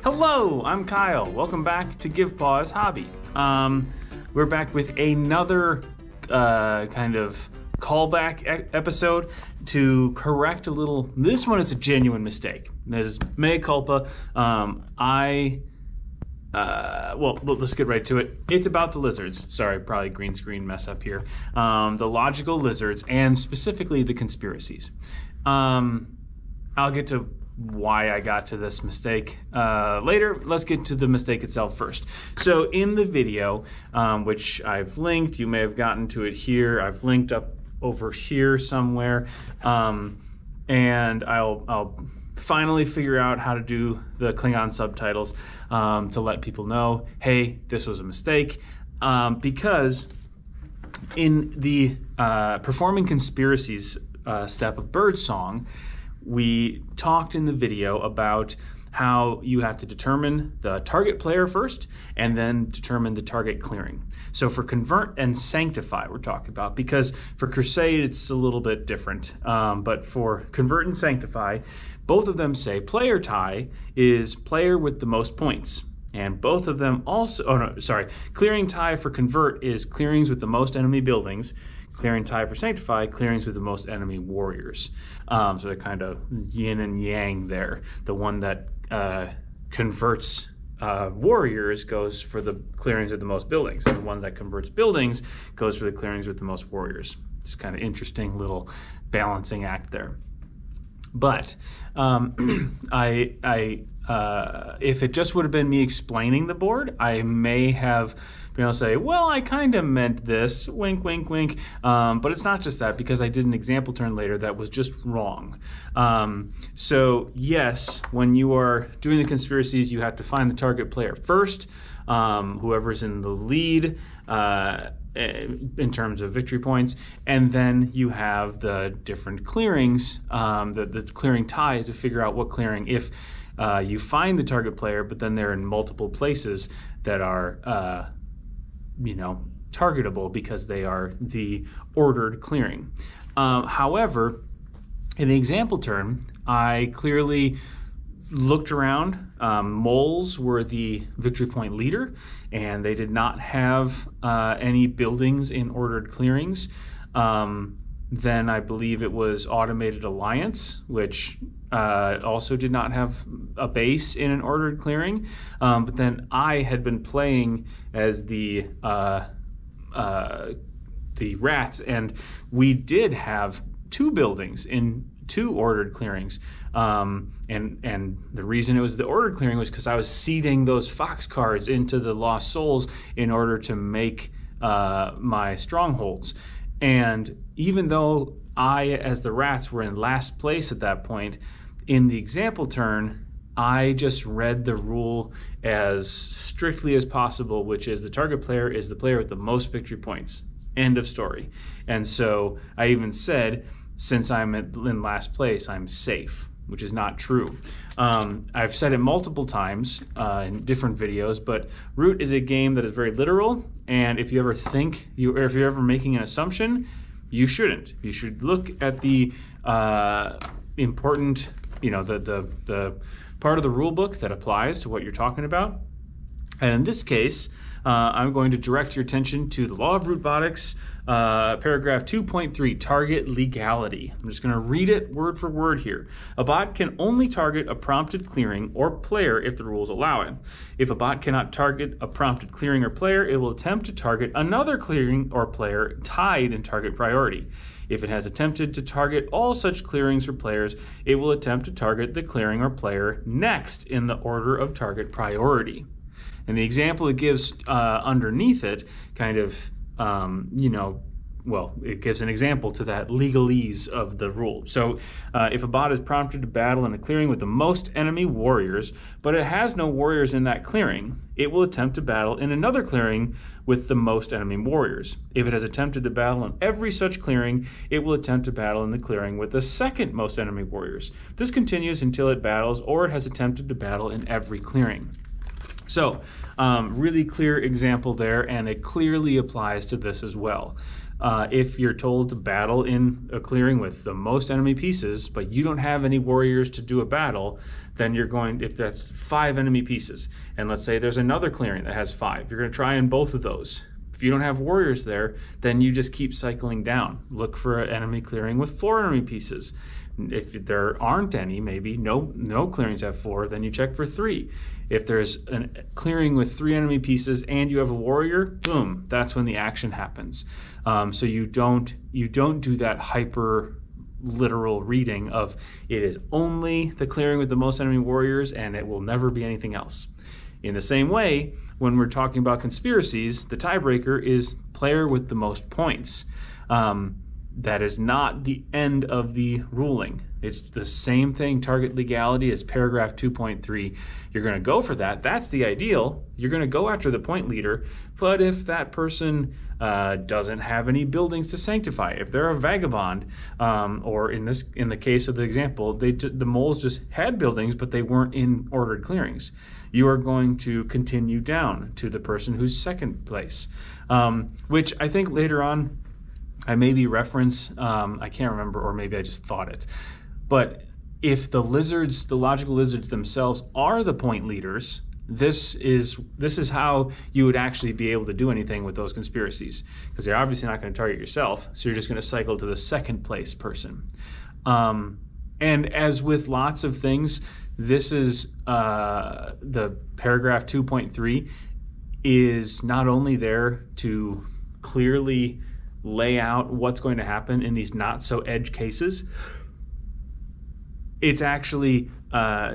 Hello, I'm Kyle. Welcome back to Give Paws Hobby. We're back with another kind of callback episode to correct a little. This one is a genuine mistake. That is mea culpa. Well, let's get right to it. It's about the lizards. Sorry, probably green screen mess up here. The logical lizards, and specifically the conspiracies. I'll get to why I got to this mistake later. Let's get to the mistake itself first. So in the video, which I've linked, you may have gotten to it here. I've linked up over here somewhere, and I'll finally figure out how to do the Klingon subtitles to let people know, hey, this was a mistake, because in the performing conspiracies step of Birdsong, we talked in the video about how you have to determine the target player first and then determine the target clearing. So for convert and sanctify we're talking about, because for crusade it's a little bit different, but for convert and sanctify, both of them say player tie is player with the most points. And both of them also, clearing tie for convert is clearings with the most enemy buildings. Clearing tie for sanctify, clearings with the most enemy warriors. So they're kind of yin and yang there. The one that converts warriors goes for the clearings with the most buildings. And the one that converts buildings goes for the clearings with the most warriors. It's kind of interesting little balancing act there. But if it just would have been me explaining the board, I may have been able to say, well, I kind of meant this, wink, wink, wink. But it's not just that, because I did an example turn later that was just wrong. So yes, when you are doing the conspiracies, you have to find the target player first, whoever's in the lead in terms of victory points, and then you have the different clearings, the clearing tie to figure out what clearing, if you find the target player, but then they're in multiple places that are, targetable because they are the ordered clearing. However, in the example turn, I clearly looked around. Moles were the victory point leader, and they did not have any buildings in ordered clearings. Then I believe it was Automated Alliance, which also did not have a base in an ordered clearing. But then I had been playing as the rats, and we did have two buildings in two ordered clearings. And the reason it was the ordered clearing was because I was seeding those fox cards into the Lost Souls in order to make my strongholds. And even though I, as the rats, were in last place at that point, in the example turn, I just read the rule as strictly as possible, which is the target player is the player with the most victory points. End of story. And so I even said, since I'm in last place, I'm safe, which is not true. I've said it multiple times in different videos, but Root is a game that is very literal, and if you ever think, or if you're ever making an assumption, you shouldn't. You should look at the important, the part of the rule book that applies to what you're talking about. And in this case, I'm going to direct your attention to the Law of ROOTbotics, paragraph 2.3, target legality. I'm just going to read it word for word here. A bot can only target a prompted clearing or player if the rules allow it. If a bot cannot target a prompted clearing or player, it will attempt to target another clearing or player tied in target priority. If it has attempted to target all such clearings or players, it will attempt to target the clearing or player next in the order of target priority. And the example it gives underneath it kind of, it gives an example to that legalese of the rule. So if a bot is prompted to battle in a clearing with the most enemy warriors, but it has no warriors in that clearing, it will attempt to battle in another clearing with the most enemy warriors. If it has attempted to battle in every such clearing, it will attempt to battle in the clearing with the second most enemy warriors. This continues until it battles or it has attempted to battle in every clearing. So really clear example there, and it clearly applies to this as well. If you're told to battle in a clearing with the most enemy pieces, but you don't have any warriors to do a battle, then you're going, if that's 5 enemy pieces, and let's say there's another clearing that has 5, you're going to try in both of those. If you don't have warriors there, then you just keep cycling down. Look for an enemy clearing with 4 enemy pieces. If there aren't any, maybe no clearings have 4, then you check for 3. If there's a clearing with 3 enemy pieces and you have a warrior, boom, that's when the action happens. So you don't do that hyper literal reading of it is only the clearing with the most enemy warriors and it will never be anything else. In the same way, when we're talking about conspiracies, the tiebreaker is player with the most points. That is not the end of the ruling. It's the same thing, target legality, as paragraph 2.3. You're going to go for that. That's the ideal. You're going to go after the point leader. But if that person doesn't have any buildings to sanctify, if they're a vagabond, or in the case of the example, the moles just had buildings, but they weren't in ordered clearings, you are going to continue down to the person who's second place, which I think later on, I maybe reference, I can't remember, or maybe I just thought it. But if the logical lizards themselves are the point leaders, this is how you would actually be able to do anything with those conspiracies, because they're obviously not going to target yourself, so you're just going to cycle to the second place person. And as with lots of things, this is the paragraph 2.3 is not only there to clearly lay out what's going to happen in these not so edge cases. It's actually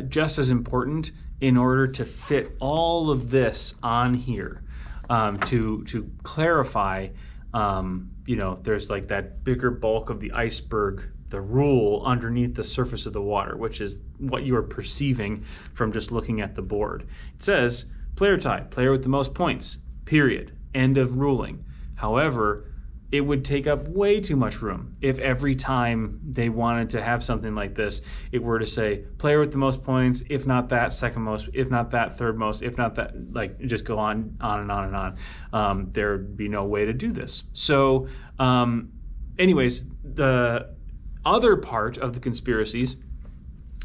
just as important in order to fit all of this on here, to clarify, there's like that bigger bulk of the iceberg, the rule underneath the surface of the water, which is what you are perceiving from just looking at the board. It says player tie, player with the most points, period, end of ruling. However, it would take up way too much room if every time they wanted to have something like this, it were to say player with the most points, if not that second most, if not that third most, if not that, like just go on and on and on. There'd be no way to do this. So anyways, the other part of the conspiracies,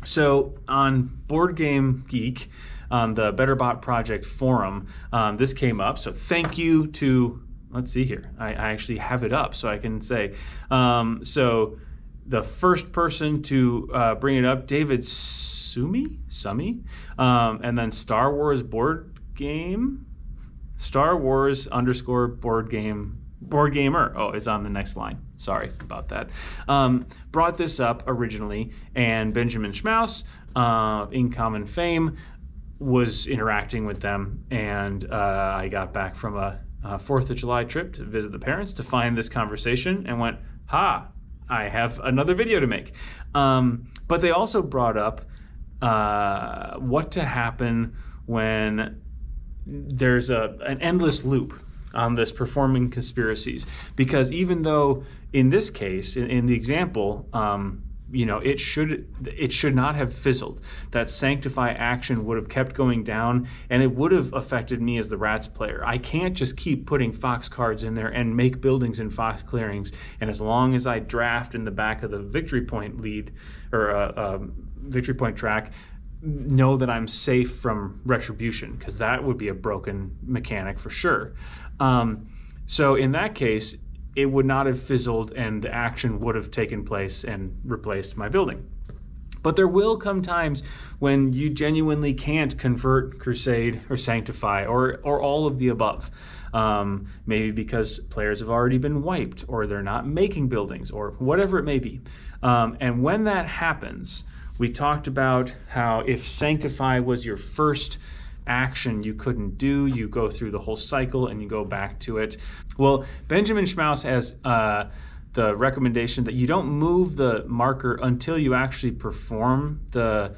so on Board Game Geek, on the BetterBot Project forum, this came up. So thank you to, let's see here. I actually have it up so I can say. So the first person to bring it up, David Sumi, and then Star Wars _board gamer. Oh, it's on the next line. Sorry about that. Brought this up originally, and Benjamin Schmaus, in common fame, was interacting with them, and I got back from a 4th of July trip to visit the parents to find this conversation and went, I have another video to make. But they also brought up what to happen when there's an endless loop on this performing conspiracies. Because even though in this case, in the example, it should not have fizzled. That sanctify action would have kept going down, and it would have affected me as the rats player. I can't just keep putting fox cards in there and make buildings in fox clearings, and as long as I draft in the back of the victory point lead or victory point track, know that I'm safe from retribution, because that would be a broken mechanic for sure. So in that case, it would not have fizzled and the action would have taken place and replaced my building. But there will come times when you genuinely can't convert, crusade, or sanctify, or all of the above. Maybe because players have already been wiped, or they're not making buildings, or whatever it may be. And when that happens, we talked about how if sanctify was your first action you couldn't do, you go through the whole cycle and you go back to it. Well, Benjamin Schmaus has the recommendation that you don't move the marker until you actually perform the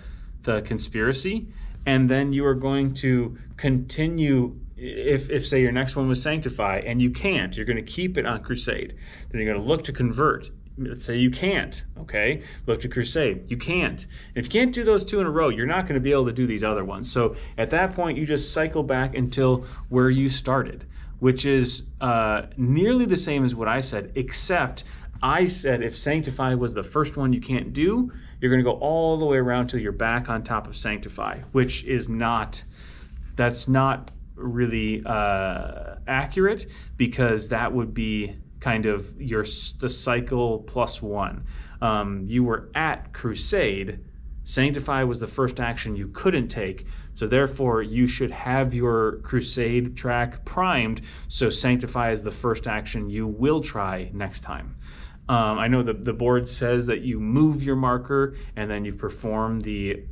conspiracy, and then you are going to continue. If say your next one was sanctify and you can't, you're going to keep it on crusade. Then you're going to look to convert. let's say you can't, okay? Look to Crusade, you can't. And if you can't do those 2 in a row, you're not going to be able to do these other ones. So at that point, you just cycle back until where you started, which is nearly the same as what I said, except I said if Sanctify was the first one you can't do, you're going to go all the way around till you're back on top of Sanctify, which is that's not really accurate, because that would be kind of the cycle plus 1. You were at Crusade. Sanctify was the first action you couldn't take, so therefore you should have your Crusade track primed, so Sanctify is the first action you will try next time. I know the board says that you move your marker and then you perform the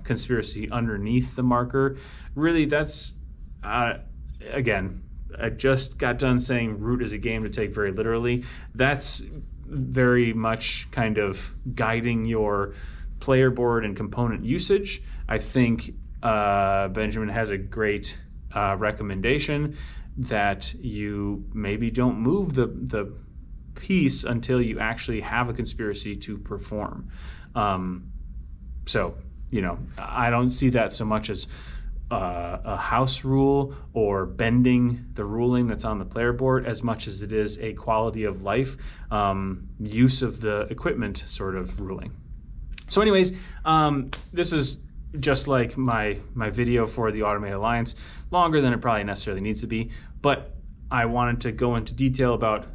conspiracy underneath the marker. Really, that's, again, I just got done saying Root is a game to take very literally. That's very much kind of guiding your player board and component usage. I think Benjamin has a great recommendation that you maybe don't move the piece until you actually have a conspiracy to perform. So, I don't see that so much as a house rule or bending the ruling that's on the player board, as much as it is a quality of life, use of the equipment sort of ruling. So anyways, this is just like my video for the Automated Alliance, longer than it probably necessarily needs to be, but I wanted to go into detail about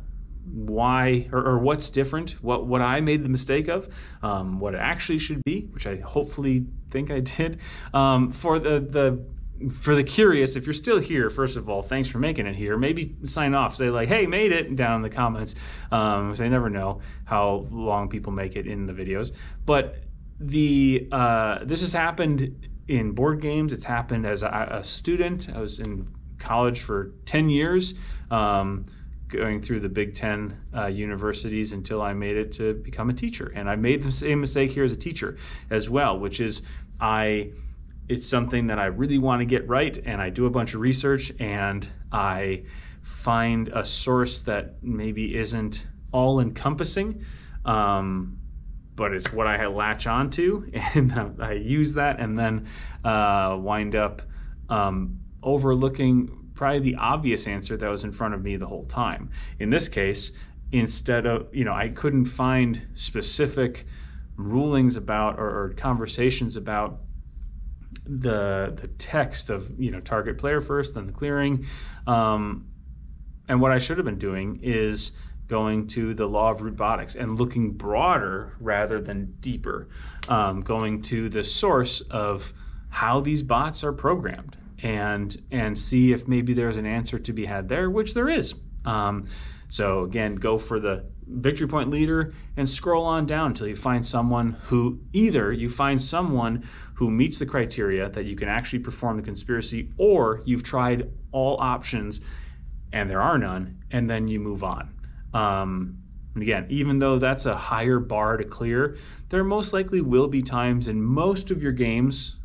why or what's different, what I made the mistake of, what it actually should be, which I hopefully think I did. For the curious, if you're still here, first of all, thanks for making it here. Maybe sign off, say like, hey, made it, down in the comments, because I never know how long people make it in the videos. But this has happened in board games. It's happened as a student. I was in college for 10 years, going through the Big Ten universities until I made it to become a teacher. And I made the same mistake here as a teacher as well, which is it's something that I really want to get right, and I do a bunch of research and I find a source that maybe isn't all encompassing, but it's what I latch onto, and I use that and then wind up overlooking probably the obvious answer that was in front of me the whole time. In this case, instead of, I couldn't find specific rulings about or conversations about the text of, target player first, then the clearing. And what I should have been doing is going to the law of ROOTbotics and looking broader rather than deeper, going to the source of how these bots are programmed, and see if maybe there's an answer to be had there, which there is. So again, go for the victory point leader and scroll on down until you find someone who meets the criteria that you can actually perform the conspiracy, or you've tried all options and there are none, and then you move on. And again, even though that's a higher bar to clear, there most likely will be times in most of your games,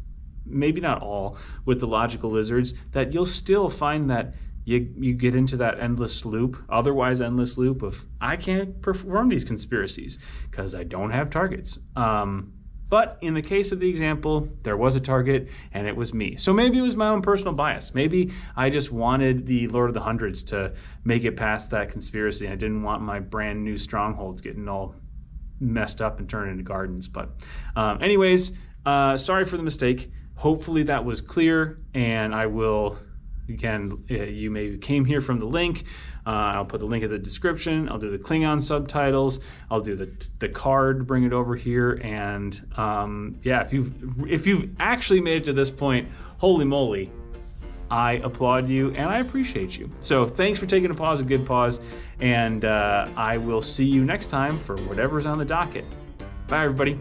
maybe not all, with the Logical Lizards, that you'll still find that you get into that otherwise endless loop of, I can't perform these conspiracies because I don't have targets. But in the case of the example, there was a target and it was me. So maybe it was my own personal bias. Maybe I just wanted the Lord of the Hundreds to make it past that conspiracy. I didn't want my brand new strongholds getting all messed up and turned into gardens. But anyways, sorry for the mistake. Hopefully that was clear, and I will, again, you maybe came here from the link. I'll put the link in the description. I'll do the Klingon subtitles. I'll do the card, bring it over here. And yeah, if you've actually made it to this point, holy moly, I applaud you and I appreciate you. So thanks for taking a pause, a good pause. And I will see you next time for whatever's on the docket. Bye, everybody.